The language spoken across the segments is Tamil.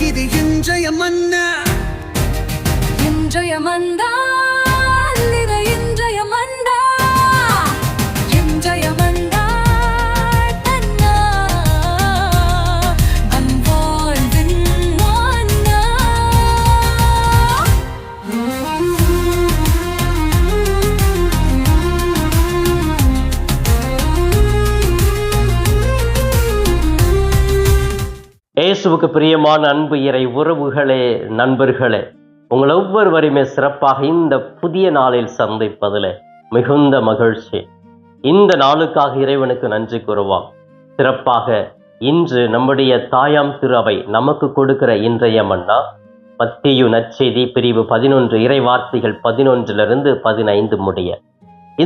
இது இன்றைய மன்னா, இன்றைய மந்தா, இது இன்றைய மந்தா, இன்றைய மந்தா தன்னா அன்பாழ்வின் மன்னா. இயேசுவுக்கு பிரியமான அன்பு இறை உறவுகளே, நண்பர்களே, உங்கள் ஒவ்வொருவரையுமே சிறப்பாக இந்த புதிய நாளில் சந்திப்பதில் மிகுந்த மகிழ்ச்சி. இந்த நாளுக்காக இறைவனுக்கு நன்றி கூறுவோம். சிறப்பாக இன்று நம்முடைய தாயாம் திரு அவை நமக்கு கொடுக்கிற இன்றைய மன்னா மத்தேயு நற்செய்தி பிரிவு 11 இறை வார்த்தைகள் 11 15 முடிய.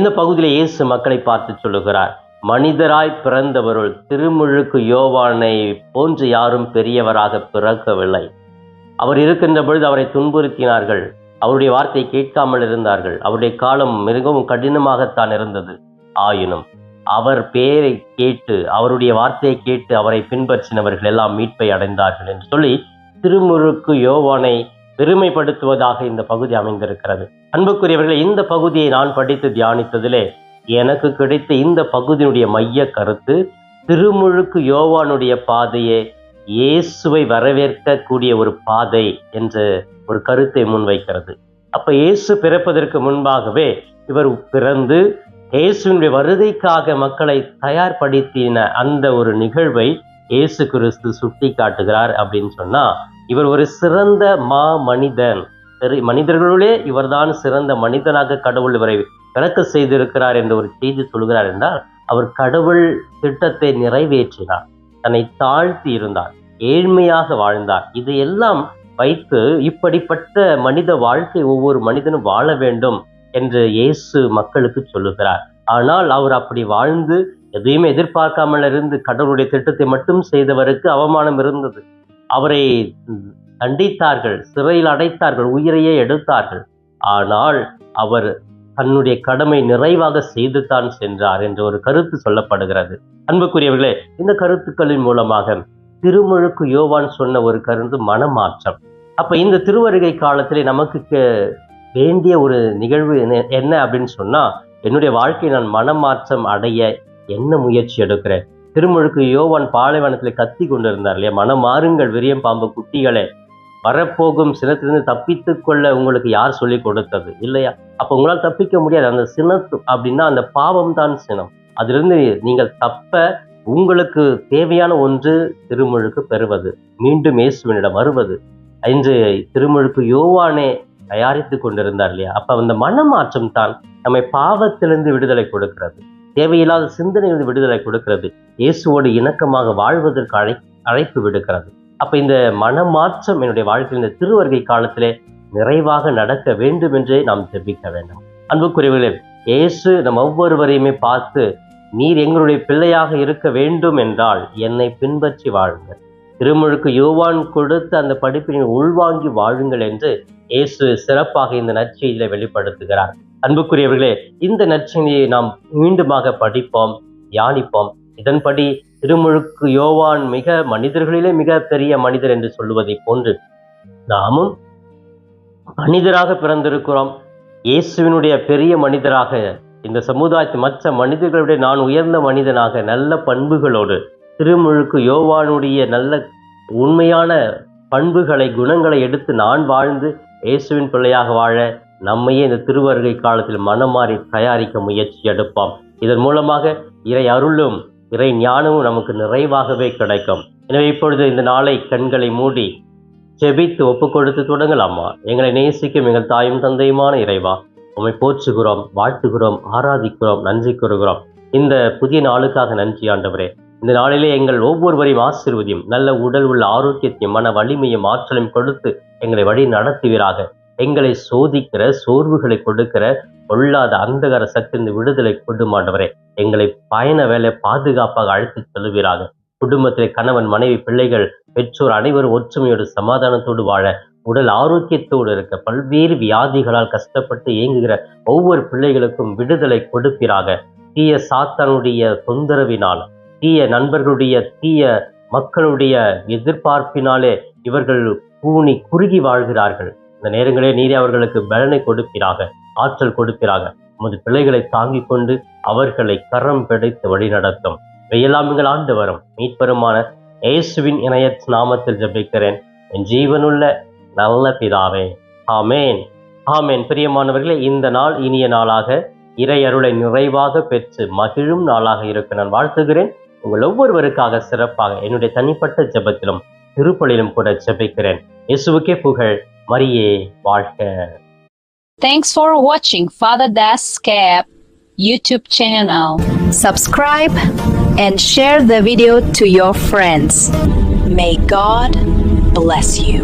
இந்த பகுதியில் இயேசு மக்களை பார்த்து சொல்லுகிறார், மனிதராய் பிறந்தவருள் திருமுழுக்கு யோவானை போன்று யாரும் பெரியவராக பிறக்கவில்லை. அவர் இருக்கின்ற பொழுது அவரை துன்புறுத்தினார்கள், அவருடைய வார்த்தையை கேட்காமல் இருந்தார்கள். அவருடைய காலம் மிகவும் கடினமாகத்தான் இருந்தது. ஆயினும் அவர் பெயரை கேட்டு, அவருடைய வார்த்தையை கேட்டு அவரை பின்பற்றினவர்கள் எல்லாம் மீட்பை அடைந்தார்கள் என்று சொல்லி திருமுழுக்கு யோவானை பெருமைப்படுத்துவதாக இந்த பகுதி அமைந்திருக்கிறது. அன்புக்குரியவர்களே, இந்த பகுதியை நான் படித்து தியானித்ததிலே எனக்கு கிடைத்த இந்த பகுதியினுடைய மைய கருத்து, திருமுழுக்கு யோவானுடைய பாதையே இயேசுவை வரவேற்கக்கூடிய ஒரு பாதை என்ற ஒரு கருத்தை முன்வைக்கிறது. அப்ப இயேசு பிறப்பதற்கு முன்பாகவே இவர் பிறந்து இயேசுவினுடைய வருகைக்காக மக்களை தயார்படுத்தின அந்த ஒரு நிகழ்வை இயேசு கிறிஸ்து சுட்டி காட்டுகிறார். அப்படின்னு சொன்னா, இவர் ஒரு சிறந்த மனிதன், மனிதர்களுடைய இவர்தான் சிறந்த மனிதனாக கடவுள் இவரை பிறக்க செய்திருக்கிறார் என்ற ஒரு செய்தி சொல்கிறார் என்றால், அவர் கடவுள் திட்டத்தை நிறைவேற்றினார், தன்னை தாழ்த்தி இருந்தார், ஏழ்மையாக வாழ்ந்தார். இதையெல்லாம் வைத்து இப்படிப்பட்ட மனித வாழ்க்கை ஒவ்வொரு மனிதனும் வாழ வேண்டும் என்று இயேசு மக்களுக்கு சொல்லுகிறார். ஆனால் அவர் அப்படி வாழ்ந்து எதையுமே எதிர்பார்க்காமல் இருந்து கடவுளுடைய திட்டத்தை மட்டும் செய்தவருக்கு அவமானம் இருந்தது. அவரை தண்டித்தார்கள், சிறையில் அடைத்தார்கள், உயிரையே எடுத்தார்கள். ஆனால் அவர் தன்னுடைய கடமை நிறைவாக செய்து தான் சென்றார் என்ற ஒரு கருத்து சொல்லப்படுகிறது. அன்புக்குரியவர்களே, இந்த கருத்துக்களின் மூலமாக திருமுழுக்கு யோவான் சொன்ன ஒரு கருத்து மனமாற்றம். அப்ப இந்த திருவருகை காலத்திலே நமக்கு வேண்டிய ஒரு நிகழ்வு என்ன அப்படின்னு சொன்னா, என்னுடைய வாழ்க்கையை நான் மனமாற்றம் அடைய என்ன முயற்சி எடுக்கிறேன். திருமுழுக்கு யோவான் பாலைவனத்தில் கத்தி கொண்டிருந்தார் இல்லையா, மனம் மாறுங்கள் விரியம் பாம்பு குட்டிகளே, வரப்போகும் சினத்திலிருந்து தப்பித்து கொள்ள உங்களுக்கு யார் சொல்லி கொடுத்தது இல்லையா? அப்போ உங்களால் தப்பிக்க முடியாது. அந்த சினத்து அப்படின்னா அந்த பாவம் தான் சினம். அதிலிருந்து நீங்கள் தப்ப உங்களுக்கு தேவையான ஒன்று திருமுழுக்கு பெறுவது, மீண்டும் இயேசுவினிடம் வருவது. இன்று திருமுழுக்கு யோவானே தயாரித்து கொண்டிருந்தார் இல்லையா? அப்ப அந்த மனமாற்றம் தான் நம்மை பாவத்திலிருந்து விடுதலை கொடுக்கிறது, தேவையில்லாத சிந்தனையிலிருந்து விடுதலை கொடுக்கிறது, இயேசுவோடு இணக்கமாக வாழ்வதற்கு அழைப்பு விடுக்கிறது. அப்ப இந்த மனமாற்றம் என்னுடைய வாழ்க்கையில் இந்த திருவருகை காலத்திலே நிறைவாக நடக்க வேண்டும் என்றே நாம் ஜெபிக்க வேண்டும். அன்புக்குரியவர்களே, இயேசு நம் ஒவ்வொருவரையுமே பார்த்து, நீர் எங்களுடைய பிள்ளையாக இருக்க வேண்டும் என்றால் என்னை பின்பற்றி வாழுங்கள், திருமுழுக்கு யோவான் கொடுத்து அந்த படிப்பினை உள்வாங்கி வாழுங்கள் என்று இயேசு சிறப்பாக இந்த நற்செய்தியில வெளிப்படுத்துகிறார். அன்புக்குரியவர்களே, இந்த நற்செய்தியை நாம் மீண்டுமாக படிப்போம், தியானிப்போம். இதன்படி திருமுழுக்கு யோவான் மனிதர்களிலே மிக பெரிய மனிதர் என்று சொல்லுவதை போன்று நாமும் மனிதராக பிறந்திருக்கிறோம். இயேசுவினுடைய பெரிய மனிதராக இந்த சமுதாயத்து மற்ற மனிதர்களுடைய நான் உயர்ந்த மனிதனாக நல்ல பண்புகளோடு திருமுழுக்கு யோவானுடைய நல்ல உண்மையான பண்புகளை குணங்களை எடுத்து நான் வாழ்ந்து இயேசுவின் பிள்ளையாக வாழ நம்மையே இந்த திருவருகை காலத்தில் மனமாறி தயாரிக்க முயற்சி எடுப்போம். இதன் மூலமாக இறை அருளும் இறை ஞானமும் நமக்கு நிறைவாகவே கிடைக்கும். எனவே இப்பொழுது இந்த நாளை கண்களை மூடி ஜெபித்து ஒப்பு கொடுத்து தொடங்கலாமா? எங்களை நேசிக்கும் எங்கள் தாயும் தந்தையுமான இறைவா, உம்மை போற்றுகிறோம், வாழ்த்துகிறோம், ஆராதிக்கிறோம், நன்றி கூறுகிறோம். இந்த புதிய நாளுக்காக நன்றி ஆண்டவரே. இந்த நாளிலே எங்கள் ஒவ்வொருவரையும் ஆசீர்வதியும், நல்ல உடல் உள்ள ஆரோக்கியத்தையும் மன வலிமையும் ஆற்றலையும் கொடுத்து எங்களை வழி நடத்துவீராக. எங்களை சோதிக்கிற சோர்வுகளை கொடுக்கிற பொல்லாத அந்தகார சக்தியிலிருந்து விடுதலை கொடும் ஆண்டவரே. எங்களை பயண வேலை பாதுகாப்பாக அழைத்து செல்வீராக. குடும்பத்திலே கணவன், மனைவி, பிள்ளைகள், பெற்றோர் அனைவரும் ஒற்றுமையோடு சமாதானத்தோடு வாழ, உடல் ஆரோக்கியத்தோடு இருக்க, பல்வேறு வியாதிகளால் கஷ்டப்பட்டு இயங்குகிற ஒவ்வொரு பிள்ளைகளுக்கும் விடுதலை கொடுப்பீராக. தீய சாத்தானுடைய தொந்தரவினால், தீய நண்பர்களுடைய, தீய மக்களுடைய எதிர்பார்ப்பினாலே இவர்கள் கூனி குறுகி வாழ்கிறார்கள். இந்த நேரங்களே நீரே அவர்களுக்கு பலனை கொடுப்பீராக, ஆற்றல் கொடுப்பீராக. உமது பிள்ளைகளை தாங்கிக் கொண்டு அவர்களை கரம் பிடித்து வழி நடத்தும். இவையெல்லாம் எங்கள் ஆண்டவரும் மீட்பெருமான இயேசுவின் இணைய நாமத்தில் ஜெபிக்கிறேன் என் ஜீவனுள்ள நல்ல பிதாவே. ஆமேன், ஆமேன். பிரியமானவர்களே, இந்த நாள் இனிய நாளாக இறை அருளை நிறைவாக பெற்று மகிழும் நாளாக இருக்க நான் வாழ்த்துகிறேன். உங்கள் ஒவ்வொருவருக்காக சிறப்பாக என்னுடைய தனிப்பட்ட ஜெபத்திலும் திருப்பலிலும் கூட ஜெபிக்கிறேன். இயேசுவுக்கே புகழ், மரியே வாழ்க. Thanks for watching Father Das Cap YouTube channel. Subscribe and share the video to your friends. May God bless you.